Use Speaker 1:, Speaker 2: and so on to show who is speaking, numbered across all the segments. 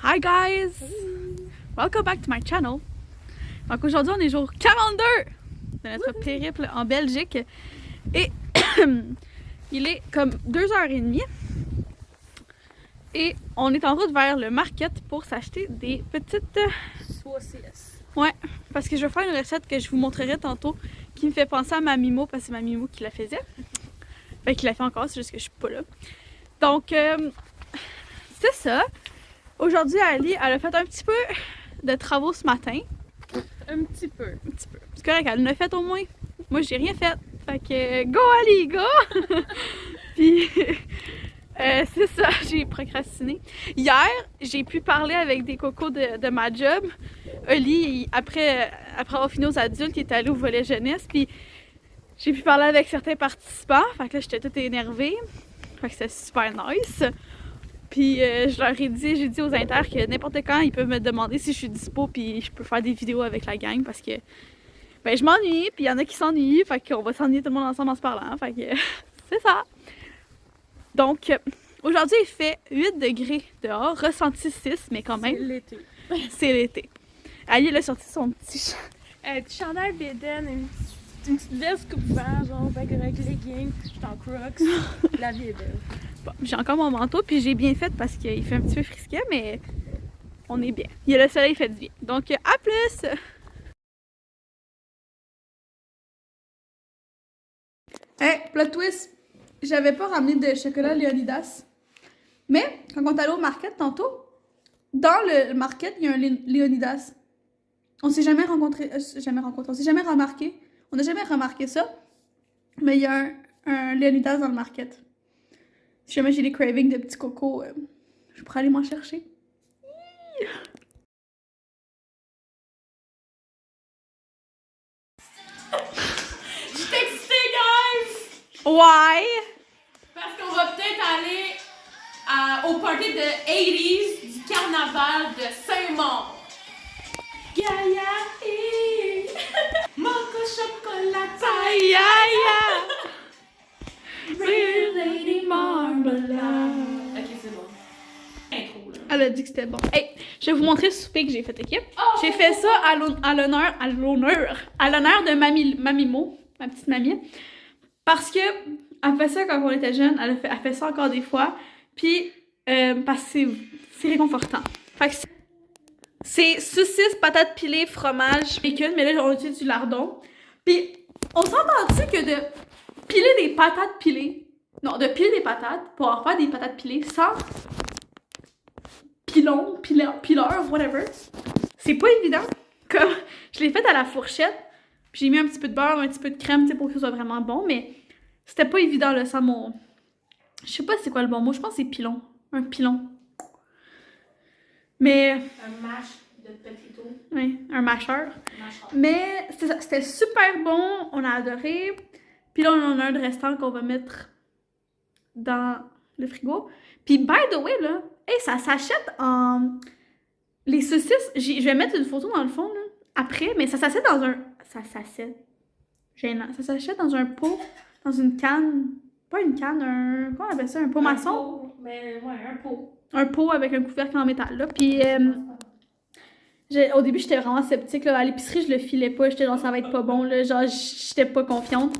Speaker 1: Hi guys! Welcome back to my channel. Donc aujourd'hui on est jour 42 de notre périple en Belgique et il est comme 2h30 et on est en route vers le market pour s'acheter des petites
Speaker 2: saucisses.
Speaker 1: Ouais, parce que je vais faire une recette que je vous montrerai tantôt qui me fait penser à ma Mimo parce que c'est ma Mimo qui la faisait. Fait qu'il la fait encore, c'est juste que je suis pas là. Donc c'est ça. Aujourd'hui, Ali, elle a fait un petit peu de travaux ce matin.
Speaker 2: Un petit peu.
Speaker 1: Un petit peu. C'est correct, elle en a fait au moins. Moi, j'ai rien fait. Fait que, go Ali, go! Puis, c'est ça, j'ai procrastiné. Hier, j'ai pu parler avec des cocos de ma job. Oli, après avoir fini aux adultes, il est allé au volet jeunesse. Puis, j'ai pu parler avec certains participants. Fait que là, j'étais toute énervée. Fait que c'était super nice. Puis je leur ai dit, j'ai dit aux inter que n'importe quand, ils peuvent me demander si je suis dispo puis je peux faire des vidéos avec la gang parce que ben, je m'ennuie, puis il y en a qui s'ennuient, fait qu'on va s'ennuyer tout le monde ensemble en se parlant, fait que c'est ça. Donc aujourd'hui il fait 8 degrés dehors, ressenti 6, mais quand même.
Speaker 2: C'est l'été.
Speaker 1: C'est l'été. Ali, elle a sorti son petit
Speaker 2: Petit chandail bédaine, une petite veste coupe-vent, genre avec leggings, je suis en crocs. La vie est belle.
Speaker 1: Bon, j'ai encore mon manteau, puis j'ai bien fait parce qu'il fait un petit peu frisquet, mais on est bien. Il y a le soleil, fait du bien. Donc, à plus! Hey, plot twist! J'avais pas ramené de chocolat Léonidas. Mais, quand on est allé au market tantôt, dans le market, il y a un Léonidas. On s'est jamais rencontré, on s'est jamais remarqué. On n'a jamais remarqué ça. Mais il y a un Léonidas dans le market. Si jamais j'ai des cravings de petits cocos, je pourrais aller m'en chercher.
Speaker 2: Je suis excitée, guys!
Speaker 1: Why?
Speaker 2: Parce qu'on va peut-être aller au party de 80s du carnaval de Saint-Maur. Gaïa et Moco chocolat.
Speaker 1: Aïe aïe aïe! Lady Marmalade.
Speaker 2: Ok, c'est bon. Intro, là.
Speaker 1: Elle a dit que c'était bon. Hey, je vais vous montrer le souper que j'ai fait, ok?
Speaker 2: Oh!
Speaker 1: J'ai fait ça à l'honneur de Mamimo, ma petite mamie. Parce que elle fait ça quand on était jeune, elle fait ça encore des fois. Puis, parce que c'est réconfortant. Fait que c'est saucisses, patates pilées, fromage, bacon, mais là, on utilise du lardon. Puis, on s'entend-tu que de piler des patates pilées, non, de piler des patates pour en faire des patates pilées sans pileur, whatever, c'est pas évident. Comme, je l'ai fait à la fourchette, puis j'ai mis un petit peu de beurre, un petit peu de crème, tu sais, pour que ce soit vraiment bon, mais c'était pas évident, là, sans mon... Je sais pas c'est quoi le bon mot, je pense que c'est pilon. Un pilon. Mais...
Speaker 2: Un mash de potato.
Speaker 1: Oui, un mâcheur. Mais c'était super bon, on a adoré. Puis là, on en a un de restant qu'on va mettre dans le frigo. Puis, by the way, là, hey, ça s'achète en... Les saucisses, je vais mettre une photo dans le fond, là, après, mais ça s'achète dans un... Ça s'achète... Gênant. Ça s'achète dans un pot, dans une canne... Pas une canne, un... Comment on appelle ça? Un pot maçon?
Speaker 2: Pot, mais ouais, un pot.
Speaker 1: Un pot avec un couvercle en métal, là. Puis... au début, j'étais vraiment sceptique. Là. À l'épicerie, je le filais pas. J'étais genre, ça va être pas bon. Là. Genre, j'étais pas confiante.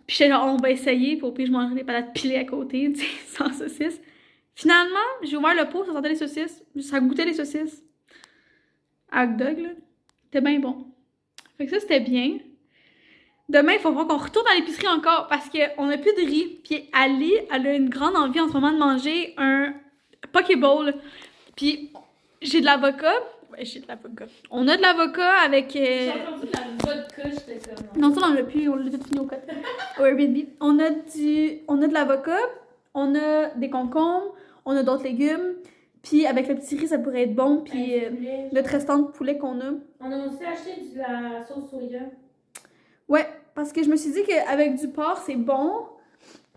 Speaker 1: Puis j'étais genre, on va essayer. Puis au pire, je mangerais des patates pilées à côté, tu sais, sans saucisses. Finalement, j'ai ouvert le pot, ça sentait les saucisses. Ça goûtait les saucisses. À hot dog, là. C'était bien bon. Fait que ça, c'était bien. Demain, il faut voir qu'on retourne à l'épicerie encore parce qu'on a plus de riz. Puis Ali, elle a une grande envie en ce moment de manger un Pokéball. Puis j'ai de l'avocat. Ouais, j'ai de l'avocat. On a de l'avocat avec...
Speaker 2: J'ai entendu de la vodka, j'étais comme...
Speaker 1: Non, ça, on l'a plus, on l'a tout fini au Airbnb. On a de l'avocat, on a des concombres, on a d'autres légumes. Puis avec le petit riz, ça pourrait être bon. Puis notre restant de poulet qu'on a.
Speaker 2: On a aussi acheté de la sauce soya.
Speaker 1: Ouais, parce que je me suis dit qu'avec du porc, c'est bon.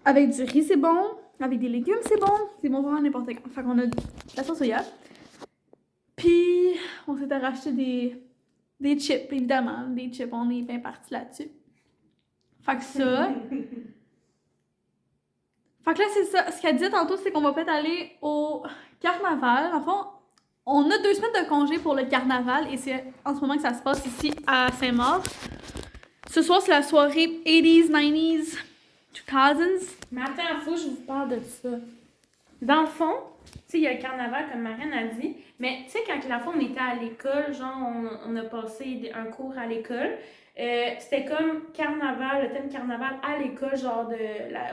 Speaker 1: Avec du riz, c'est bon. Avec des légumes, c'est bon. C'est bon vraiment n'importe quand. Fait qu'on a de la sauce soya. Puis, on s'était racheté des chips, évidemment. Des chips, on est bien parti là-dessus. Fait que ça. Fait que là, c'est ça. Ce qu'elle disait tantôt, c'est qu'on va peut-être aller au carnaval. En fond, On a 2 semaines de congé pour le carnaval et c'est en ce moment que ça se passe ici à Saint-Maur. Ce soir, c'est la soirée 80s, 90s, 2000s.
Speaker 2: Mais attends, faut que je vous parle de ça. Dans le fond, tu sais, il y a le carnaval, comme Marianne a dit, mais tu sais, quand la fois on était à l'école, genre, on a passé un cours à l'école, c'était comme carnaval, le thème carnaval à l'école, genre de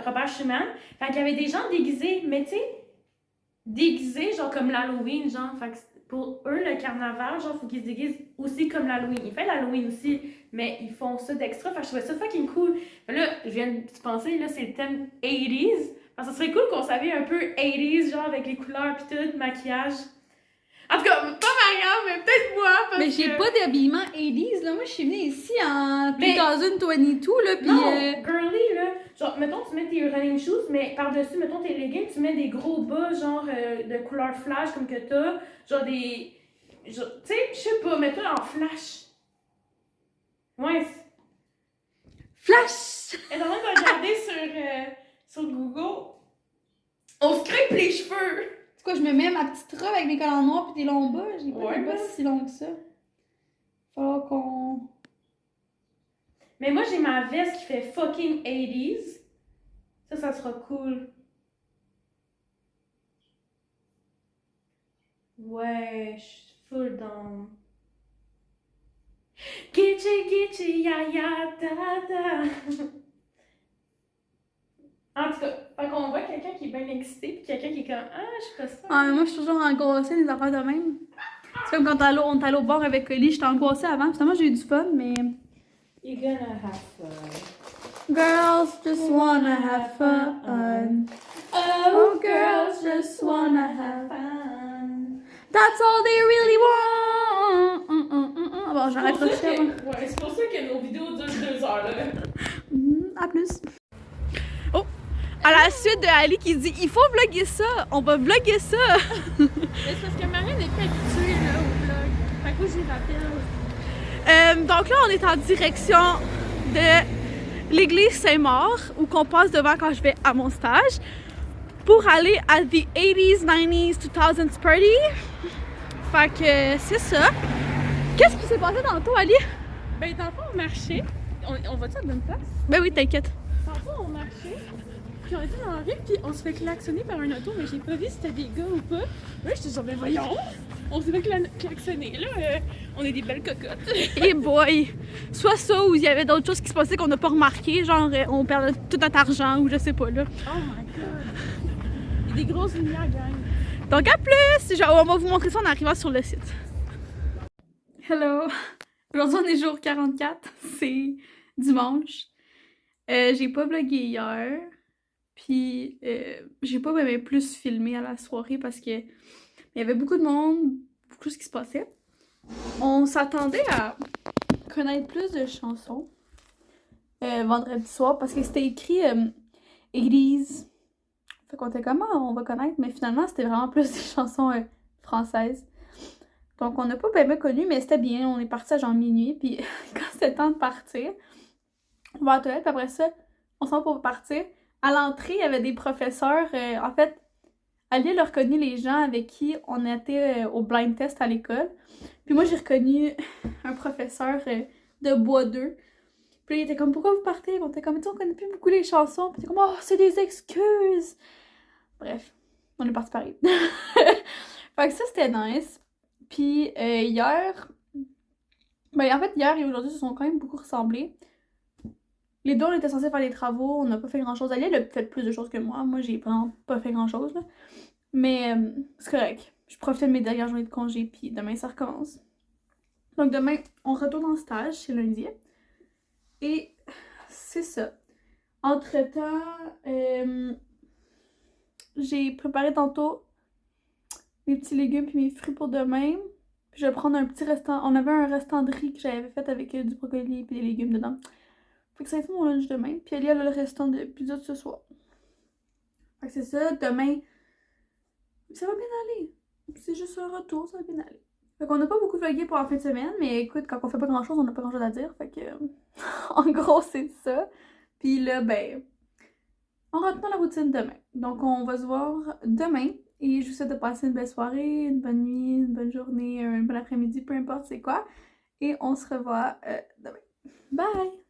Speaker 2: Robert Schumann. Fait qu'il y avait des gens déguisés, mais tu sais, déguisés, genre comme l'Halloween, genre. Fait que pour eux, le carnaval, genre, faut qu'ils se déguisent aussi comme l'Halloween. Ils font l'Halloween aussi, mais ils font ça d'extra. Fait que je trouvais ça fucking cool. Mais là, je viens de penser, là, c'est le thème 80s. Alors, ça serait cool qu'on s'habille un peu 80s, genre avec les couleurs pis tout, maquillage. En tout cas, pas Marianne, mais peut-être moi. Parce
Speaker 1: Mais j'ai
Speaker 2: que...
Speaker 1: pas d'habillement 80s, là. Moi, je suis venue ici en 2022, là, pis...
Speaker 2: Non, girly, là. Genre, mettons, tu mets tes running shoes, mais par-dessus, mettons, tes leggings, tu mets des gros bas, genre, de couleur flash, comme que t'as. Genre des... Tu sais, je sais pas, mets-toi en flash. Ouais.
Speaker 1: Flash!
Speaker 2: Et donc, on va regarder sur Google. On se crêpe les cheveux!
Speaker 1: C'est quoi, je me mets ma petite robe avec mes collants noirs pis des longs bas? J'ai pas
Speaker 2: Ouais,
Speaker 1: de bas
Speaker 2: ben.
Speaker 1: si longs que ça. Falloir qu'on...
Speaker 2: Mais moi, j'ai ma veste qui fait fucking 80s. Ça sera cool. Ouais, je suis full down. Gitchy, gitchy, ya, ya, da, da. En tout cas, fait qu'on voit quelqu'un qui est bien excité, puis quelqu'un qui est comme ah, je suis pas ça.
Speaker 1: Ah, mais moi, je suis toujours angoissée des affaires de même. C'est comme quand on est allé au bar avec Oli, j'étais angoissée avant. Finalement, j'ai eu du fun, mais...
Speaker 2: You're gonna have fun.
Speaker 1: Girls just wanna have fun. Oh, girls just wanna have fun. That's all they really want. Bon, j'arrête pas de chier, moi.
Speaker 2: Ouais, c'est pour ça que nos vidéos durent 2 heures, là.
Speaker 1: À plus. Oh! À la suite de Ali qui dit il faut vlogger ça, on va vlogger ça.
Speaker 2: Mais c'est parce que Marianne n'est pas habituée là, au vlog. Fait que moi, j'y rappelle.
Speaker 1: Donc là, on est en direction de l'église Saint-Maur, où qu'on passe devant quand je vais à mon stage, pour aller à the 80s, 90s, 2000s party. Fait que c'est ça. Qu'est-ce qui s'est passé tantôt, Ali?
Speaker 2: Ben, dans le fond, on marchait. On va-tu à la bonne place?
Speaker 1: Ben oui, t'inquiète.
Speaker 2: Tantôt, on marchait, puis on était dans la rue, puis on se fait klaxonner par un auto, mais j'ai pas vu si c'était des gars ou pas. Là, j'étais genre, ben voyons! On se fait klaxonner, là, on est des belles cocottes.
Speaker 1: Et boy! Soit ça, ou il y avait d'autres choses qui se passaient qu'on n'a pas remarqué, genre on perdait tout notre argent, ou je sais pas, là.
Speaker 2: Oh my god! Il y a des grosses lumières, gang.
Speaker 1: Donc à plus! Genre, on va vous montrer ça en arrivant sur le site. Hello! Aujourd'hui, on est jour 44, c'est dimanche. J'ai pas vlogué hier, puis j'ai pas même plus filmé à la soirée parce que il y avait beaucoup de monde, beaucoup de choses qui se passait. On s'attendait à connaître plus de chansons vendredi soir parce que c'était écrit église. Fait qu'on était comment on va connaître, mais finalement c'était vraiment plus des chansons françaises. Donc on n'a pas bien connu, mais c'était bien. On est parti à genre minuit, puis quand c'était le temps de partir, on va à la toilette, puis après ça, on s'en va pour partir. À l'entrée, il y avait des professeurs. En fait, Ali a reconnu les gens avec qui on était au blind test à l'école. Puis moi, j'ai reconnu un professeur de Bois 2. Puis là, il était comme, pourquoi vous partez? On était comme, on connaît plus beaucoup les chansons. Puis il était comme, oh, c'est des excuses. Bref, on est parti pareil. Fait que ça, c'était nice. Puis hier, ben en fait, hier et aujourd'hui, se sont quand même beaucoup ressemblés. Les deux, on était censés faire des travaux, on n'a pas fait grand-chose. Ali, elle a fait plus de choses que moi. Moi, j'ai vraiment pas fait grand-chose, là. Mais c'est correct. Je profitais de mes dernières journées de congé, puis demain, ça recommence. Donc demain, on retourne en stage, c'est lundi. Et c'est ça. Entre-temps, j'ai préparé tantôt mes petits légumes puis mes fruits pour demain. Puis je vais prendre un petit restant. On avait un restant de riz que j'avais fait avec du brocoli et des légumes dedans. Fait que ça va être mon lunch demain. Puis elle a le restant de pizza de ce soir. Fait que c'est ça. Demain, ça va bien aller. C'est juste un retour, ça va bien aller. Fait qu'on n'a pas beaucoup vlogué pour la fin de semaine. Mais écoute, quand on fait pas grand chose, on n'a pas grand chose à dire. Fait que, en gros, c'est ça. Puis là, ben, on rentre dans la routine demain. Donc on va se voir demain Et je vous souhaite de passer une belle soirée, une bonne nuit, une bonne journée, un bon après-midi, peu importe c'est quoi. Et on se revoit demain. Bye!